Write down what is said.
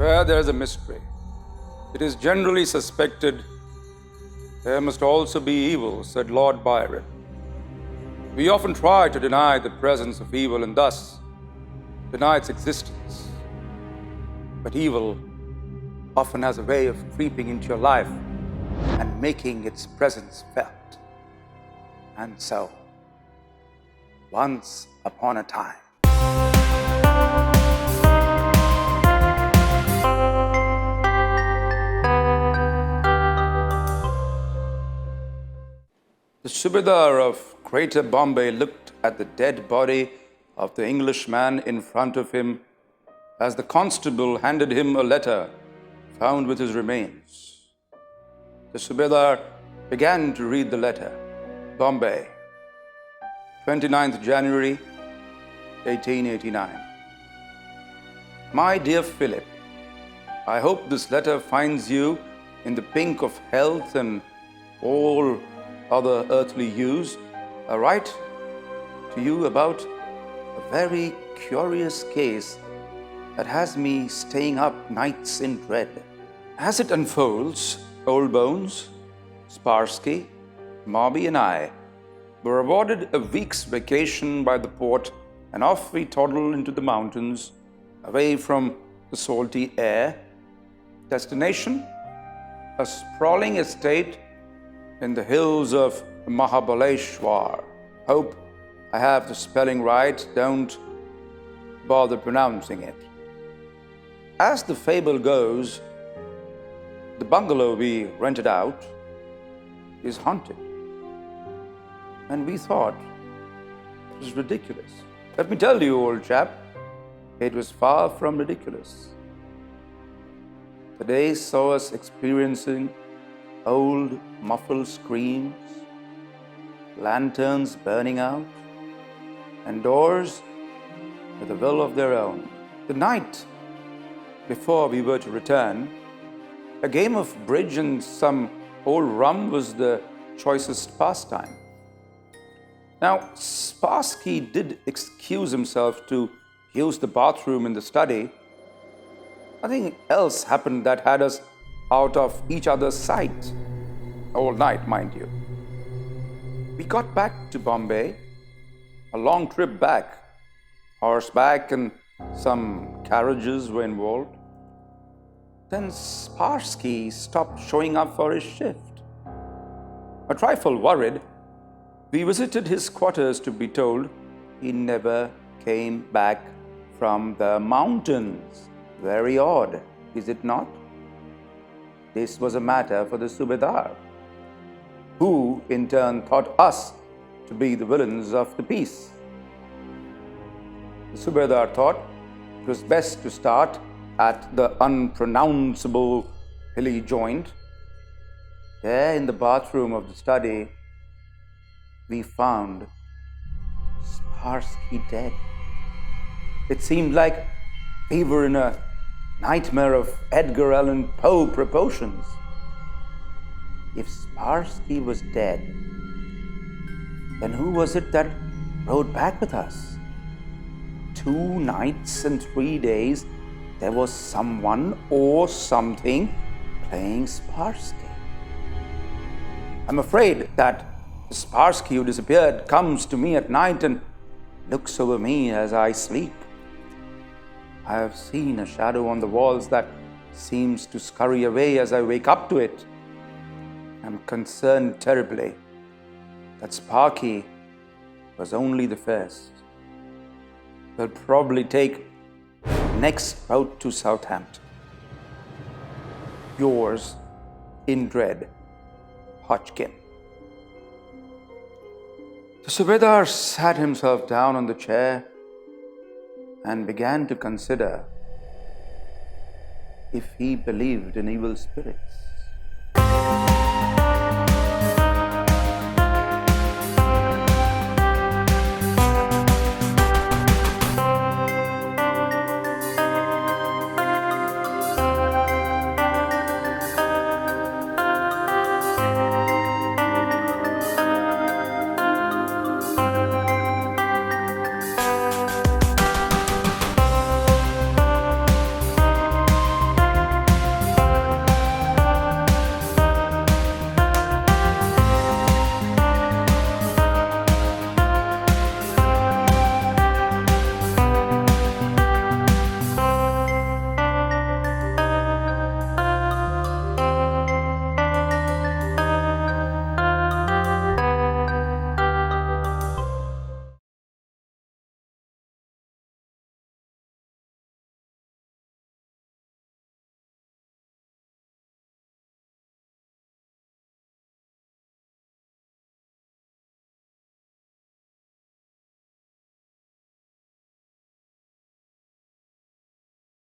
Where there is a mystery, it is generally suspected there must also be evil, said Lord Byron. We often try to deny the presence of evil and thus deny its existence. But evil often has a way of creeping into your life and making its presence felt. And so, once upon a time, the Subedar of Greater Bombay looked at the dead body of the Englishman in front of him as the constable handed him a letter found with his remains. The Subedar began to read the letter. Bombay, 29th January, 1889. My dear Philip, I hope this letter finds you in the pink of health and all other earthly hues. I write to you about a very curious case that has me staying up nights in dread. As it unfolds, Old Bones, Sparsky, Mobby and I were awarded a week's vacation by the port, and off we toddled into the mountains, away from the salty air. Destination? A sprawling estate in the hills of Mahabaleshwar. Hope I have the spelling right, don't bother pronouncing it. As the fable goes, the bungalow we rented out is haunted. And we thought it was ridiculous. Let me tell you, old chap, it was far from ridiculous. The day saw us experiencing old muffled screams, lanterns burning out, and doors with a will of their own. The night before we were to return, a game of bridge and some old rum was the choicest pastime. Now, Sparsky did excuse himself to use the bathroom in the study. Nothing else happened that had us out of each other's sight. All night, mind you. We got back to Bombay, a long trip back. Horseback and some carriages were involved. Then Sparsky stopped showing up for his shift. A trifle worried, we visited his quarters to be told he never came back from the mountains. Very odd, is it not? This was a matter for the Subedar, who in turn thought us to be the villains of the piece. The Subedar thought it was best to start at the unpronounceable hilly joint. There in the bathroom of the study, we found Sparsky dead. It seemed like we were in a nightmare of Edgar Allan Poe proportions. If Sparsky was dead, then who was it that rode back with us? 2 nights and 3 days, there was someone or something playing Sparsky. I'm afraid that the Sparsky who disappeared comes to me at night and looks over me as I sleep. I have seen a shadow on the walls that seems to scurry away as I wake up to it. I'm concerned terribly that Sparky was only the first. We'll probably take next route to Southampton. Yours in dread, Hodgkin. The Subedar sat himself down on the chair and began to consider if he believed in evil spirits.